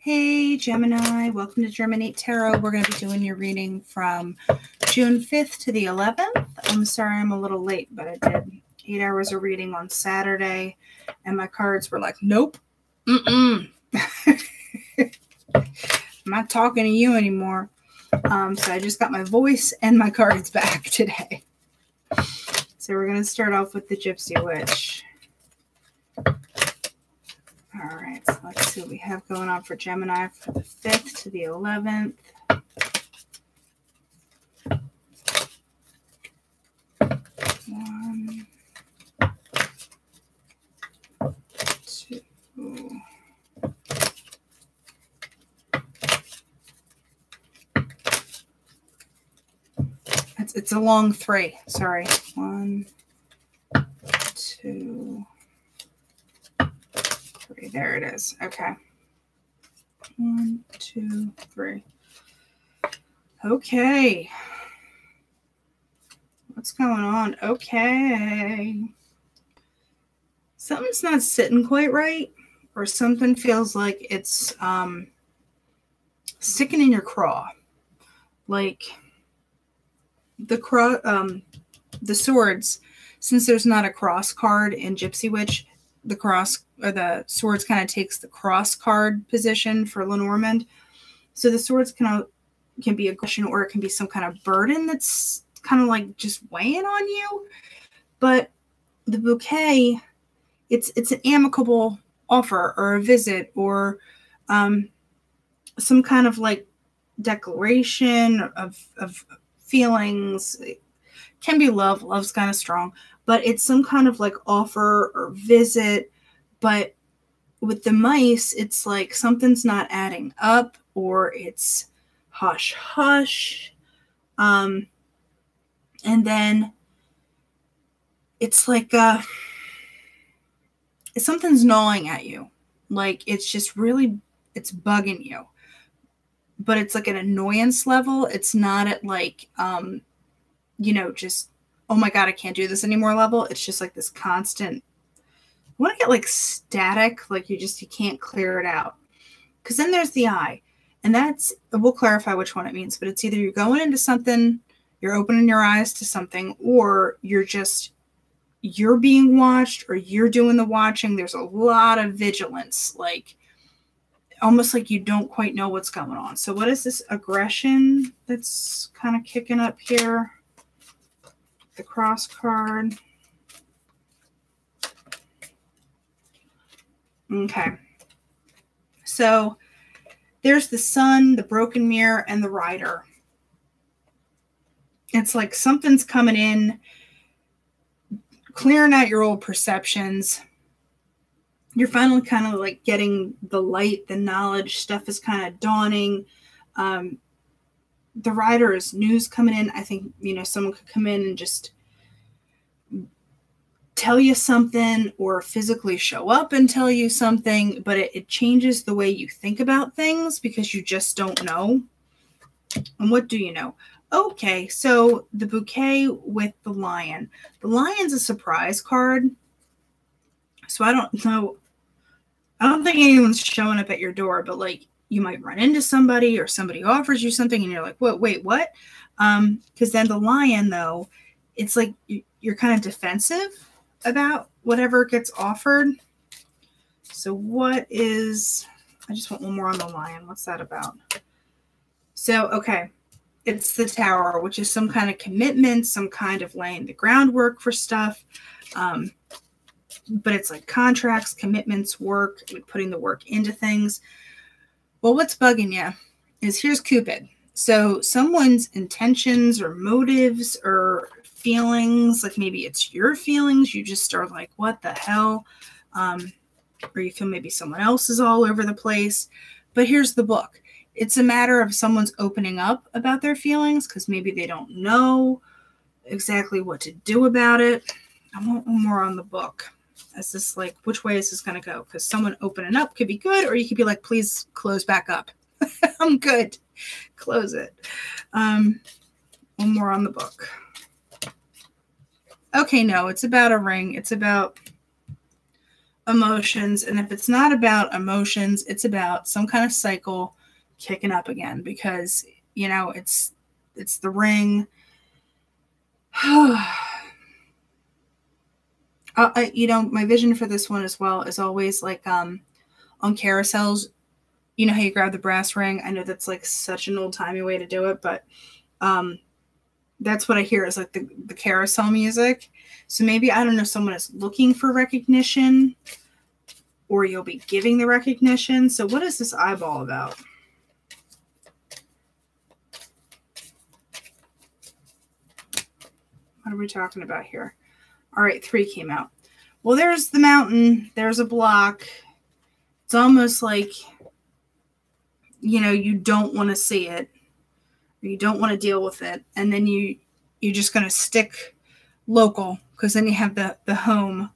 Hey Gemini, welcome to Germinate Tarot. We're going to be doing your reading from June 5th to the 11th. I'm sorry I'm a little late, but I did 8 hours of reading on Saturday, and my cards were like, nope, I'm not talking to you anymore. So I just got my voice and my cards back today. So we're going to start off with the Gypsy Witch. All right, so let's see what we have going on for Gemini for the 5th to the 11th. One, two. It's a long 3. Sorry. 1, 2. There it is. Okay. 1, 2, 3. Okay. What's going on? Okay. Something's not sitting quite right, or something feels like it's sticking in your craw. Like the swords, since there's not a cross card in Gypsy Witch, the cross or the swords kind of takes the cross card position for Lenormand. So the swords can be aggression, or it can be some kind of burden that's kind of like just weighing on you. But the bouquet, it's an amicable offer or a visit, or some kind of like declaration of feelings. It can be love. Love's kind of strong. But it's some kind of like offer or visit. But with the mice, it's like something's not adding up, or it's hush, hush. And then it's like something's gnawing at you. Like it's just really, it's bugging you. But it's like an annoyance level. It's not at like, just, oh my God, I can't do this anymore level. It's just like this constant, I want to get like static, like you can't clear it out. Because then there's the eye. And we'll clarify which one it means, but it's either you're going into something, you're opening your eyes to something, or you're being watched, or you're doing the watching. There's a lot of vigilance, like almost like you don't quite know what's going on. So what is this aggression that's kind of kicking up here? The cross card. Okay. So there's the sun, the broken mirror, and the rider. It's like something's coming in, clearing out your old perceptions. You're finally kind of like getting the light, the knowledge, stuff is kind of dawning. The rider is news coming in. I think, someone could come in and just tell you something, or physically show up and tell you something, but it changes the way you think about things because you just don't know. And what do you know? Okay, so the bouquet with the lion. The lion's a surprise card. So I don't know. I don't think anyone's showing up at your door, but like you might run into somebody, or somebody offers you something and you're like, wait, what? Because then the lion, though, it's like you're kind of defensive about whatever gets offered. So I just want one more on the lion. What's that about? So, okay. It's the Tower, which is some kind of commitment, some kind of laying the groundwork for stuff. But it's like contracts, commitments, work, putting the work into things. Well, what's bugging you is here's Cupid. So someone's intentions or motives or feelings, like maybe it's your feelings, you just are like, what the hell? Or you feel maybe someone else is all over the place. But here's the book. It's a matter of someone's opening up about their feelings because maybe they don't know exactly what to do about it. I want one more on the book. Is this like, which way is this going to go? Because someone opening up could be good, or you could be like, please close back up. I'm good. Close it. One more on the book. Okay, no, it's about a ring. It's about emotions. And if it's not about emotions, it's about some kind of cycle kicking up again, because, you know, it's the ring. You know, my vision for this one as well is always like on carousels, you know how you grab the brass ring? I know that's like such an old-timey way to do it, but that's what I hear is like the carousel music. So maybe, I don't know, someone is looking for recognition, or you'll be giving the recognition. So what is this eyeball about? What are we talking about here? All right, 3 came out. Well, there's the mountain. There's a block. It's almost like, you know, you don't want to see it, or you don't want to deal with it. And then you're just going to stick local, because then you have the home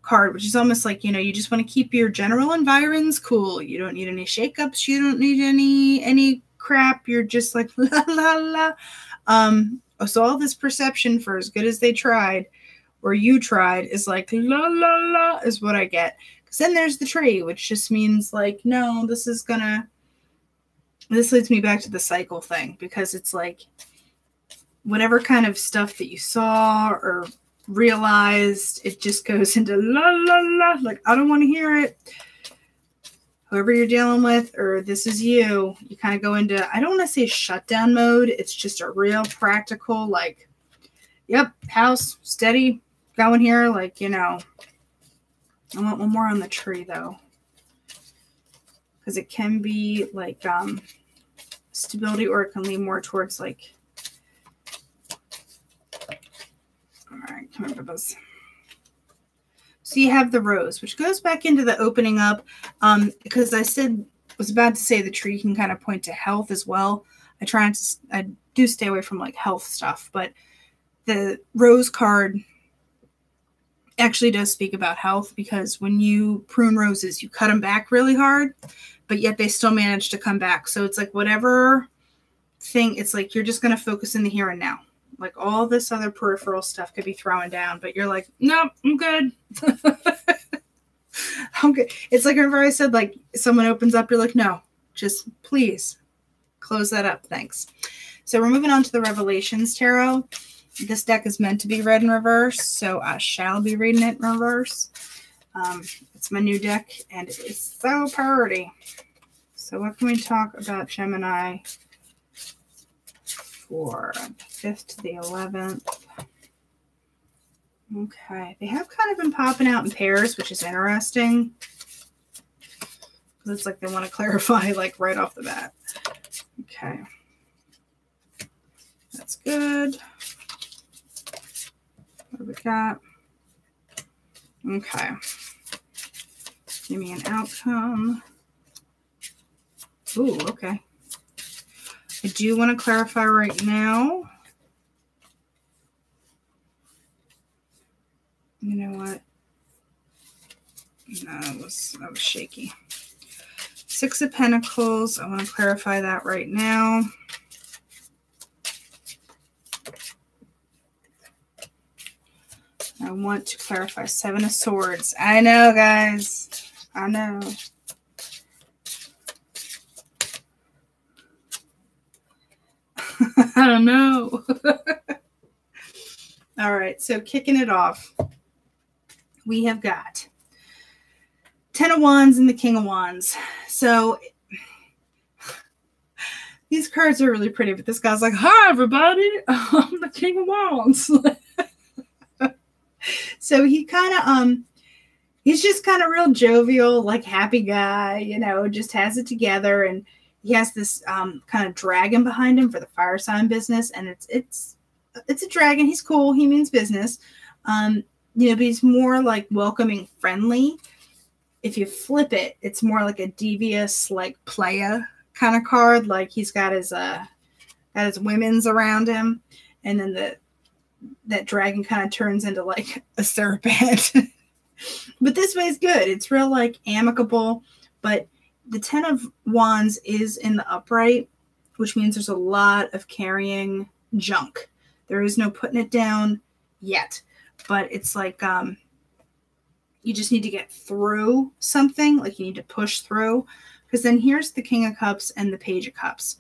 card, which is almost like, you know, you just want to keep your general environs cool. You don't need any shakeups. You don't need any crap. You're just like, la, la, la. So all this perception, for as good as they tried, or you tried, is like, la, la, la, is what I get. Because then there's the tree, which just means like, no, this leads me back to the cycle thing, because it's like, whatever kind of stuff that you saw or realized, it just goes into la, la, la, like, I don't want to hear it. Whoever you're dealing with, or this is you kind of go into, I don't want to say shutdown mode. It's just a real practical, like, yep, house, steady, going here. Like, you know, I want one more on the tree though, because it can be like stability, or it can lean more towards like, all right, come on, this. So you have the rose, which goes back into the opening up, because I was about to say the tree can kind of point to health as well. I do stay away from like health stuff, but the rose card actually does speak about health, because when you prune roses, you cut them back really hard, but yet they still manage to come back. So it's like whatever thing, it's like you're just going to focus in the here and now. Like all this other peripheral stuff could be throwing down, but you're like, nope, I'm good. I'm good. It's like whenever I said, like, someone opens up, you're like, no, just please close that up. Thanks. So we're moving on to the Revelations Tarot. This deck is meant to be read in reverse, so I shall be reading it in reverse. It's my new deck, and it is so pretty. So what can we talk about Gemini for the 5th to the 11th? Okay, they have kind of been popping out in pairs, which is interesting, because it's like they want to clarify like right off the bat. Okay, that's good. What do we got? Okay, give me an outcome. Ooh, okay. I do want to clarify right now. You know what? No, that was shaky. 6 of Pentacles. I want to clarify that right now. I want to clarify 7 of Swords. I know, guys. I know. I don't know. All right, so kicking it off, we have got 10 of Wands and the King of Wands. So these cards are really pretty, but this guy's like, hi, everybody. I'm the King of Wands. So he kind of, he's just kind of real jovial, like happy guy, you know, just has it together. And he has this kind of dragon behind him for the fire sign business. And it's a dragon. He's cool. He means business. You know, but he's more like welcoming, friendly. If you flip it, it's more like a devious, like playa kind of card. Like he's got his women's around him, and then that dragon kind of turns into like a serpent. But this way is good. It's real like amicable. But the 10 of Wands is in the upright, which means there's a lot of carrying junk. There is no putting it down yet. But it's like, you just need to get through something, like you need to push through. Because then here's the King of Cups and the Page of Cups.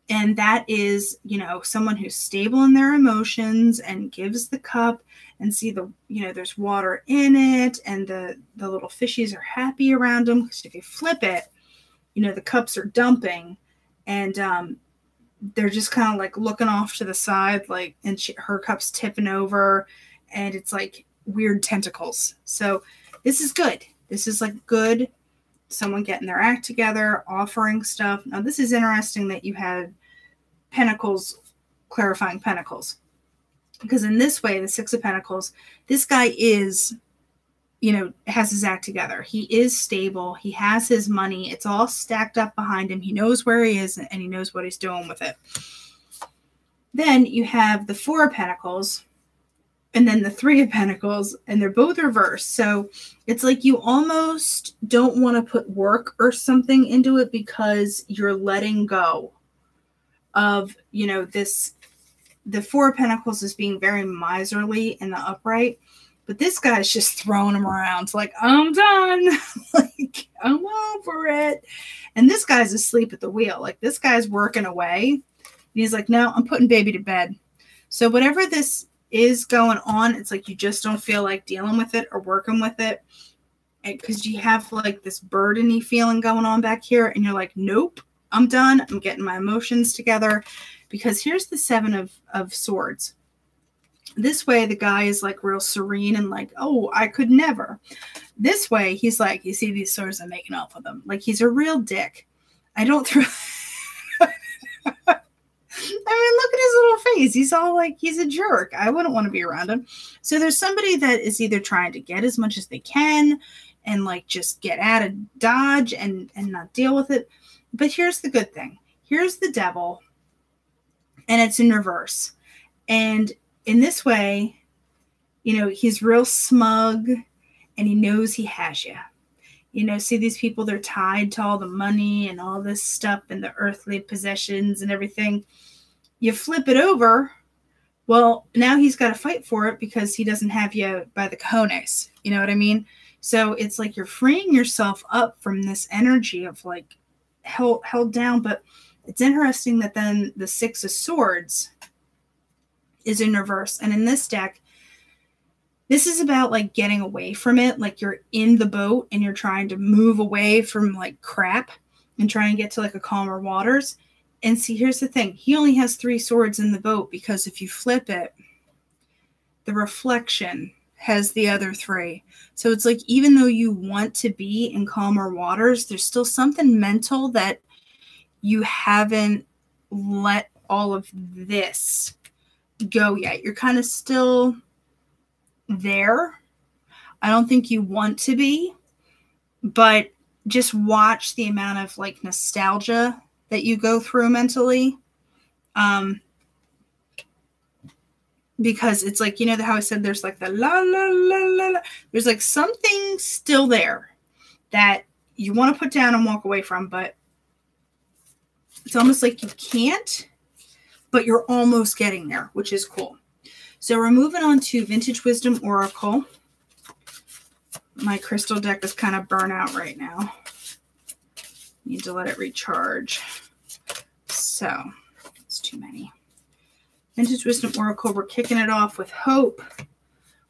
And that is, you know, someone who's stable in their emotions and gives the cup and see the, you know, there's water in it and the little fishies are happy around them. Because if you flip it, you know, the cups are dumping and they're just kind of like looking off to the side, like, and her cup's tipping over and it's like weird tentacles. So this is good. This is like good. Someone getting their act together, offering stuff. Now, this is interesting that you had Pentacles, clarifying Pentacles. Because in this way, the Six of Pentacles, this guy is, you know, has his act together. He is stable. He has his money. It's all stacked up behind him. He knows where he is and he knows what he's doing with it. Then you have the Four of Pentacles and then the Three of Pentacles, and they're both reversed. So it's like you almost don't want to put work or something into it because you're letting go of, you know, this. The Four of Pentacles is being very miserly in the upright, but this guy's just throwing them around. Like, I'm done. Like, I'm over it. And this guy's asleep at the wheel. Like, this guy's working away. And he's like, no, I'm putting baby to bed. So whatever this is going on, it's like you just don't feel like dealing with it or working with it because you have like this burdeny feeling going on back here and you're like, nope, I'm done. I'm getting my emotions together. Because here's the Seven of Swords. This way the guy is like real serene and like, oh, I could never. This way he's like, you see these swords, I'm making off with them. Like, he's a real dick. I don't throw I mean, look at his little face. He's all like, he's a jerk. I wouldn't want to be around him. So there's somebody that is either trying to get as much as they can and like just get out of Dodge and not deal with it. But here's the good thing. Here's the Devil and it's in reverse. And in this way, you know, he's real smug and he knows he has you. You know, see these people, they're tied to all the money and all this stuff and the earthly possessions and everything. You flip it over, well, now he's got to fight for it because he doesn't have you by the cojones. You know what I mean? So it's like you're freeing yourself up from this energy of like held down. But it's interesting that then the Six of Swords is in reverse. And in this deck, this is about like getting away from it. Like you're in the boat and you're trying to move away from like crap and try and get to like a calmer waters. And see, here's the thing. He only has 3 swords in the boat because if you flip it, the reflection has the other 3. So it's like, even though you want to be in calmer waters, there's still something mental that you haven't let all of this go yet. You're kind of still there. I don't think you want to be, but just watch the amount of like nostalgia that you go through mentally. Because it's like, you know how I said there's like the la la la la la. There's like something still there that you want to put down and walk away from, but it's almost like you can't, but you're almost getting there, which is cool. So we're moving on to Vintage Wisdom Oracle. My crystal deck is kind of burnt out right now. Need to let it recharge. So it's too many. Vintage Wisdom Oracle, we're kicking it off with Hope,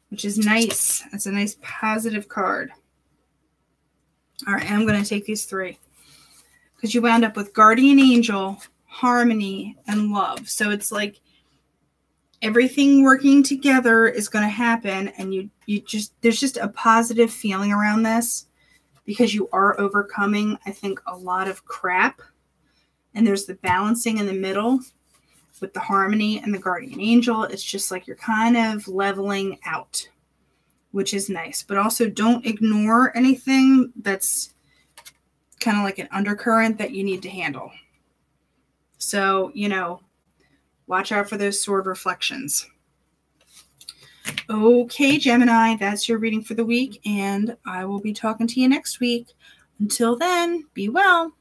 which is nice. It's a nice positive card. All right, I'm going to take these 3 because you wound up with Guardian Angel, Harmony, and Love. So it's like everything working together is going to happen, and you just, there's just a positive feeling around this because you are overcoming, I think, a lot of crap. And there's the balancing in the middle with the Harmony and the Guardian Angel. It's just like you're kind of leveling out, which is nice. But also don't ignore anything that's kind of like an undercurrent that you need to handle. So, you know, watch out for those sword reflections. Okay, Gemini, that's your reading for the week, and I will be talking to you next week. Until then, be well.